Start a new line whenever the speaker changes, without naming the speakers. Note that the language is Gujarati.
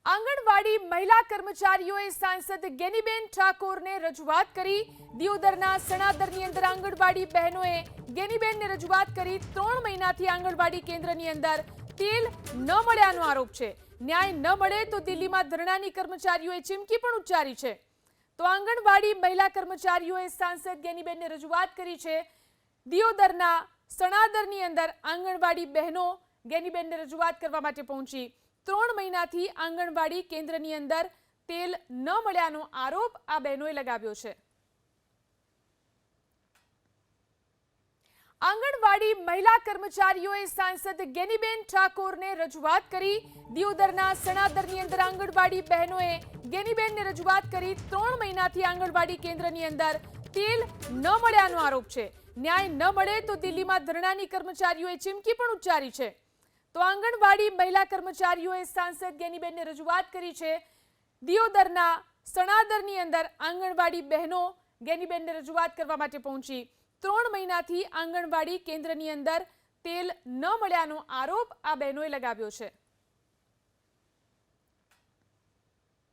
આંગણવાડી મહિલા કર્મચારીઓએ સાંસદ ગેનીબેન ઠાકોરને રજૂઆત કરી। દિયોદરના સણાદરની અંદર આંગણવાડી બહેનોએ ગેનીબેનને રજૂઆત કરી। 3 મહિનાથી આંગણવાડી કેન્દ્રની અંદર તેલ ન મળ્યાનો આરોપ છે। ન્યાય ન મળે તો દિલ્હીમાં ધરણાની કર્મચારીઓએ ચીમકી પણ ઉચ્ચારી છે। તો આંગણવાડી મહિલા કર્મચારીઓએ સાંસદ ગેનીબેનને રજૂઆત કરી છે। દિયોદરના સણાદરની અંદર આંગણવાડી બહેનો ગેનીબેનને રજૂઆત કરવા માટે પહોંચી। 3 મહિનાથી આંગણવાડી કેન્દ્રની અંદર તેલ ન મળ્યાનો આરોપ આ બહેનોએ લગાવ્યો છે। આંગણવાડી મહિલા કર્મચારીઓએ સાંસદ ગેનીબેન ઠાકોરને રજૂઆત કરી। દિયોદરના સણાદરની અંદર આંગણવાડી બહેનોએ ગેનીબેનને રજૂઆત કરી। 3 મહિનાથી આંગણવાડી કેન્દ્રની અંદર તેલ ન મળ્યાનો આરોપ છે। ન્યાય ન મળે તો દિલ્હીમાં ધરણાની કર્મચારીઓએ ચીમકી પણ ઉચ્ચારી છે। તો આંગણવાડી મહિલા કર્મચારીઓએ સાંસદ ગેનીબેનને રજૂઆત કરી છે। દિયોદરના સણાદરની અંદર આંગણવાડી બહેનો ગેનીબેનને રજૂઆત કરવા માટે પહોંચી। 3 મહિનાથી આંગણવાડી કેન્દ્રની અંદર તેલ ન મળ્યાનો આરોપ આ બહેનોએ લગાવ્યો છે।